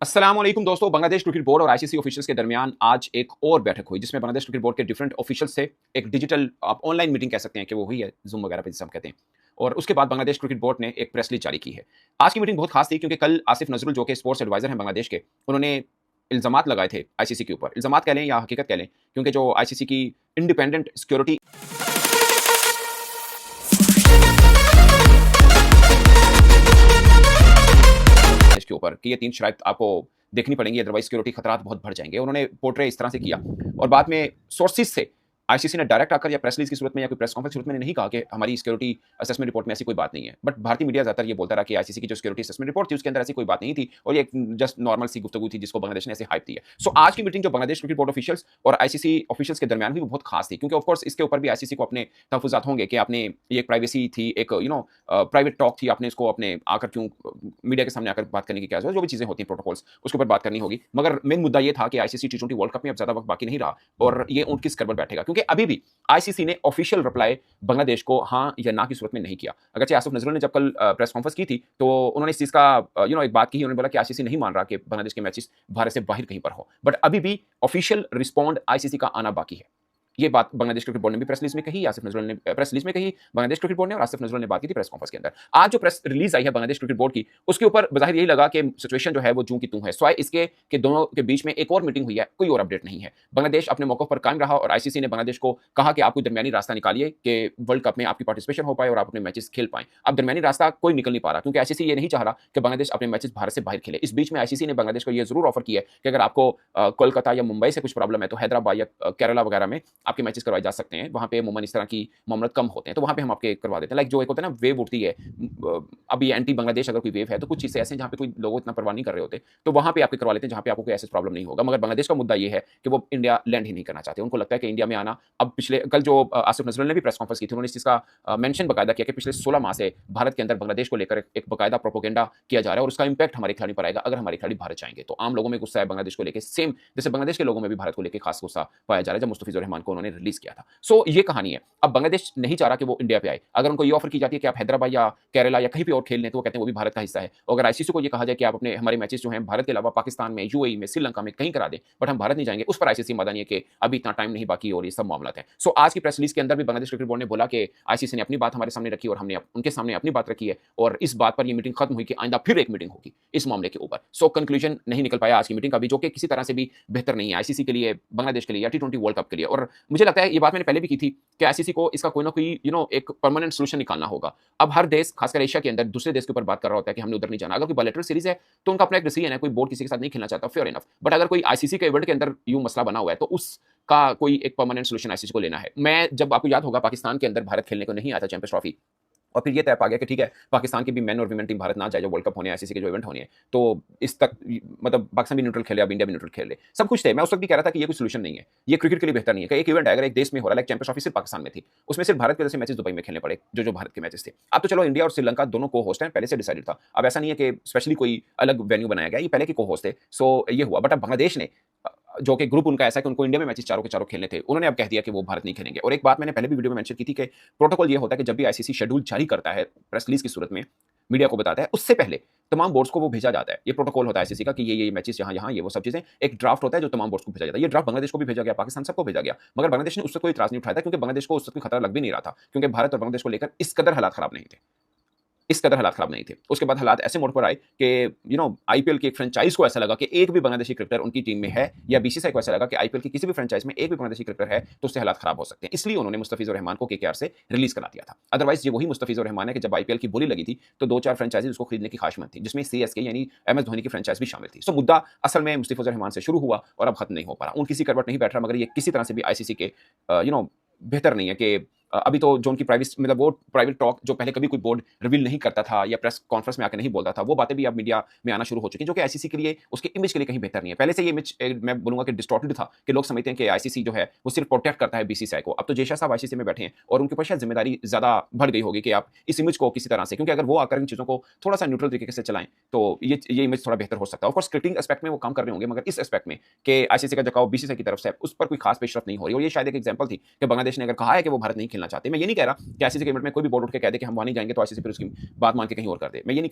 अस्सलामुअलैकुम दोस्तों। Bangladesh cricket board और आईसीसी ऑफिशियल्स के दरमियान आज एक और बैठक हुई जिसमें बांग्लादेश क्रिकेट बोर्ड के डिफरेंट ऑफिशियल्स से एक डिजिटल आप ऑनलाइन मीटिंग कह सकते हैं कि वो हुई है, जूम वगैरह पे जिसे हम कहते हैं। और उसके बाद बांग्लादेश क्रिकेट बोर्ड ने एक प्रेस रिलीज जारी की है। आज की मीटिंग बहुत खास थी क्योंकि कल आसिफ नजरुल जो कि स्पोर्ट्स एडवाइजर हैं बांग्लादेश के, उन्होंने इल्जामात लगाए थे आईसीसी के ऊपर। इल्जामात कह लें या हकीकत कह लें, क्योंकि जो आईसीसी की इंडिपेंडेंट सिक्योरिटी के ऊपर कि ये 3 शराइत आपको देखनी पड़ेंगी, अदरवाइज सिक्योरिटी खतरात बहुत बढ़ जाएंगे। उन्होंने पोर्ट्रे इस तरह से किया और बाद में सोर्सेज से आईसीसी ने डायरेक्ट आकर या प्रेस रिलीज की सूरत में या कोई प्रेस कॉन्फ्रेंस की सूरत में नहीं कहा कि हमारी सिक्योरिटी असेसमेंट रिपोर्ट में ऐसी कोई बात नहीं है। बट भारतीय मीडिया ज्यादातर ये बोलता रहा कि आईसीसी की जो सिक्योरिटी असेसमेंट रिपोर्ट थी उसके अंदर ऐसी कोई बात नहीं थी और ये जस्ट नॉर्मल सी गुफ्तगू थी जिसको बांग्लादेश ने ऐसे हाइप दी है। सो आज की मीटिंग जो बांग्लादेश क्रिकेट बोर्ड ऑफिशियल्स और आईसीसी ऑफिशियल्स के दरमियान हुई वो बहुत खास थी, क्योंकि ऑफकोर्स इसके ऊपर भी आईसीसी को अपने तहफुजात होंगे कि आपने ये प्राइवेसी थी, एक प्राइवेट टॉक थी, आपने इसको अपने आकर क्यों मीडिया के सामने आकर बात करने की क्या जरूरत, जो भी चीजें होती हैं प्रोटोकॉल्स उसके ऊपर बात करनी होगी। मगर मेन मुद्दा ये था कि आईसीसी टी20 वर्ल्ड कप में अब ज्यादा वक्त बाकी नहीं रहा और ये ऊंट किस कर पर बैठेगा, क्योंकि अभी भी आईसीसी ने ऑफिशियल रिप्लाई बांग्लादेश को हां या ना की सूरत में नहीं किया। अगरचे आसिफ नजरुल ने जब कल प्रेस कॉन्फ्रेंस की थी तो उन्होंने इस चीज का एक बात की, उन्होंने बोला कि आईसीसी नहीं मान रहा कि बांग्लादेश के मैचेस भारत से बाहर कहीं पर हो, बट अभी भी ऑफिशियल रिस्पॉन्ड आईसीसी का आना बाकी है। ये बात बांग्लादेश क्रिकेट बोर्ड ने भी प्रेस रिलीज में कही, आसिफ नजरुल ने प्रेस रिलीज में कही, बांग्लादेश क्रिकेट बोर्ड ने और आसिफ नजरुल ने बात की थी प्रेस कॉन्फ्रेंस के अंदर। आज जो प्रेस रिलीज आई है बांग्लादेश क्रिकेट बोर्ड की, उसके ऊपर बजाहिर यही लगा कि सिचुएशन जो है वो जूं की तूं है, स्वाय इसके कि दोनों के बीच में एक और मीटिंग हुई है, कोई और अपडेट नहीं है। बांग्लादेश अपने मौके पर कायम रहा और आईसीसी ने बांग्लादेश को कहा कि आप कोई दरमियानी रास्ता निकालिए कि वर्ल्ड कप में आपकी पार्टिसिपेशन हो पाए और आप अपने मैचेस खेल पाएं। अब दरमियानी रास्ता कोई निकल नहीं पा रहा, क्योंकि आईसीसी ये नहीं चाह रहा कि बांग्लादेश अपने मैचेस भारत से बाहर खेले। इस बीच में आईसीसी ने बांग्लादेश को यह जरूर ऑफर किया है कि अगर आपको कोलकाता या मुंबई से कुछ प्रॉब्लम है तो हैदराबाद या केरला वगैरह में आपके मैचेस करवाए जा सकते हैं, वहां पे अमूमन इस तरह की मामले कम होते हैं, तो वहां पे हम आपके करवा देते हैं। लाइक जो एक होता है ना वेव उठती है, अब ये एंटी बांग्लादेश अगर कोई वेव है तो कुछ चीजें ऐसे जहां पे कोई लोग इतना परवाह नहीं कर रहे होते, तो वहां पे आपके करवा लेते हैं जहां पे आपको कोई ऐसा प्रॉब्लम नहीं होगा। मगर बांग्लादेश का मुद्दा ये है कि वो इंडिया लैंड ही नहीं करना चाहते। उनको लगता है कि इंडिया में आना, अब पिछले कल जो आसिफ नजरुल ने भी प्रेस कॉन्फ्रेंस की थी, उन्होंने इस चीज का मेंशन बकायदा किया कि पिछले 16 माह से भारत के अंदर बांग्लादेश को लेकर एक बकायदा प्रोपोगेंडा किया जा रहा है और उसका इंपैक्ट हमारे खिलाड़ी पर आएगा अगर हमारे खिलाड़ी भारत जाएंगे। तो आम लोगों में गुस्सा है बांग्लादेश को लेकर, सेम जैसे बांग्लादेश के लोगों में भी भारत को लेकर खास गुस्सा पाया जा रहा है जब मुस्तफिजुर रहमान को उन्होंने रिलीज किया था। सो ये कहानी है। अब बांग्लादेश नहीं चाह रहा कि वो इंडिया पे आए। अगर उनको ये ऑफर की जाती है कि आप हैदराबाद या केरला या कहीं पे और खेल लें तो वो कहते हैं वो भी भारत का हिस्सा है। और अगर आईसीसी को ये कहा जाए कि आप अपने हमारे मैचेस जो हैं भारत के अलावा पाकिस्तान में, यूएई में, श्रीलंका में कहीं करा दें, बट हम भारत नहीं जाएंगे, उस पर आईसीसी मदा नहीं है कि अभी इतना टाइम नहीं बाकी और ये सब मामला है। सो आज की प्रेस रिलीज के अंदर भी बांग्लादेश क्रिकेट बोर्ड ने बोला कि आईसीसी ने अपनी बात हमारे सामने रखी और हमने उनके सामने अपनी बात रखी है और इस बात पर यह मीटिंग खत्म हुई कि आइंदा फिर एक मीटिंग होगी इस मामले के ऊपर। सो कंक्लूजन नहीं निकल पाया आज की मीटिंग का भी, जो कि किसी तरह से भी बेहतर नहीं है आईसीसी के लिए, बांग्लादेश के लिए या टी20 वर्ल्ड कप के लिए। और मुझे लगता है ये बात मैंने पहले भी की थी कि आईसीसी को इसका कोई ना कोई एक परमानेंट सोल्यूशन निकालना होगा। अब हर देश खासकर एशिया के अंदर दूसरे देश के ऊपर बात कर रहा होता है कि हमने उधर नहीं जाना। अगर कोई बायलैटरल सीरीज है तो उनका अपना एक डिसीजन है, कोई बोर्ड किसी के साथ नहीं खेलना चाहता, फेयर इनफ। बट अगर कोई आईसीसी के इवेंट के अंदर यूं मसला बना हुआ है तो उसका कोई एक परमानेंट सोल्यूशन आईसीसी को लेना है। मैं जब आपको याद होगा पाकिस्तान के अंदर भारत खेलने को नहीं आता चैंपियंस ट्रॉफी, और फिर ये तय पा गया कि ठीक है पाकिस्तान की भी मेन और वीमेन टीम भारत ना जाए जो वर्ल्ड कप होने हैं, आईसीसी के जो इवेंट होने हैं, तो इस तक मतलब पाकिस्तान भी न्यूट्रल खेले, अब इंडिया भी न्यूट्रल खेले, सब कुछ थे। मैं उस वक्त भी कह रहा था कि ये कोई सोल्यूशन नहीं है, ये क्रिकेट के लिए बेहतर नहीं है कि एक इवेंट है अगर एक देश में हो रहा है, लाइक चैंपियंस ट्रॉफी सिर्फ पाकिस्तान में थी, उसमें सिर्फ भारत के वजह से मैचेस दुबई में खेलने पड़े जो भारत के मैचेस थे। अब तो चलो इंडिया और श्रीलंका दोनों को होस्ट हैं, पहले से डिसाइडेड था। अब ऐसा नहीं है कि स्पेशली कोई अलग वेन्यू बनाया गया, ये पहले के को होस्ट थे। सो ये हुआ। बट अब बांग्लादेश ने, जो कि ग्रुप उनका ऐसा है कि उनको इंडिया में मैचेस चारों के चारों खेलने थे, उन्होंने अब कह दिया कि वो भारत नहीं खेलेंगे। और एक बात मैंने पहले भी वीडियो में मेंशन की थी कि प्रोटोकॉल ये होता है कि जब भी आईसीसी शेड्यूल जारी करता है प्रेस रिलीज की सूरत में, मीडिया को बताता है, उससे पहले तमाम बोर्ड्स को वो भेजा जाता है। ये प्रोटोकॉल होता है आईसीसी का कि ये मैचेस यहाँ ये वो सब चीजें, एक ड्राफ्ट होता है जो तमाम बोर्ड्स को भेजा जाता है। ये ड्राफ्ट बांग्लादेश को भी भेजा गया, पाकिस्तान सबको भेजा गया, मगर बांग्लादेश ने उससे कोई इतराज नहीं उठाया था क्योंकि बांग्लादेश को उससे कोई खतरा लग भी नहीं रहा था, क्योंकि भारत और बांग्लादेश को लेकर इस कदर हालात खराब नहीं थे, इस कदर हालात खराब नहीं थे। उसके बाद हालात ऐसे मोड़ पर आए कि आईपीएल की एक फ्रेंचाइज को ऐसा लगा कि एक भी बांग्लादेशी क्रिकेटर उनकी टीम में है, या बीसीसीआई को ऐसा लगा कि आईपीएल की किसी भी फ्रेंचाइज में एक भी बांग्लादेशी क्रिकेटर है तो उससे हालात खराब हो सकते हैं। इसलिए उन्होंने मुस्तफिजुर रहमान को केकेआर से रिलीज करा दिया था। अदरवाइज ये वही मुस्तफिजुर रहमान है कि जब आईपीएल की बोली लगी थी तो 2-4 फ्रेंचाइजी उसको खरीदने की ख्वाहिशमंद थी, जिसमें सीएसके यानी एमएस धोनी की फ्रेंचाइज भी शामिल थी। सो मुद्दा असल में मुस्तफिजुर रहमान से शुरू हुआ और अब खत्म नहीं हो पा रहा, उन किसी करवट नहीं बैठ रहा। मगर ये किसी तरह से भी आईसीसी के बेहतर नहीं है कि अभी तो जो उनकी प्राइवेट मतलब वो प्राइवेट टॉक जो पहले कभी कोई बोर्ड रिवील नहीं करता था या प्रेस कॉन्फ्रेंस में आकर नहीं बोलता था, वो बातें भी अब मीडिया में आना शुरू हो चुकी हैं, जो कि आईसीसी के लिए, उसके इमेज के लिए कहीं बेहतर नहीं है। पहले से ये इमेज मैं बोलूंगा कि डिस्टॉर्टेड था कि लोग समझते हैं कि आईसीसी जो है वो सिर्फ प्रोटेक्ट करता है बीसीसीआई को। अब तो जयशा साहब आईसीसी में बैठे हैं और उनके ऊपर शायद जिम्मेदारी ज्यादा बढ़ गई होगी कि आप इस इमेज को किसी तरह से, क्योंकि अगर वो आकर इन चीजों को थोड़ा सा न्यूट्रल तरीके से चलाएं तो ये इमेज थोड़ा बेहतर हो सकता है। ऑफकोर्स क्रिकेटिंग एस्पेक्ट में वो काम कर रहे होंगे, मगर इस एस्पेक्ट में कि आईसीसी का झुकाव बीसीसीआई की तरफ से उस पर कोई खास पेशरफ नहीं हो रही। और ये शायद एक एग्जांपल थी कि बांग्लादेश ने अगर कहा है कि वो भारत नहीं खेलना चाहते, मैं ये नहीं कह रहा कि आईसीसी के इवेंट में कोई भी बोर्ड उठ के कह दे कि हम वहां नहीं जाएंगे तो आईसीसी फिर उसकी बात मान के कहीं और कर दे, मैं ये नहीं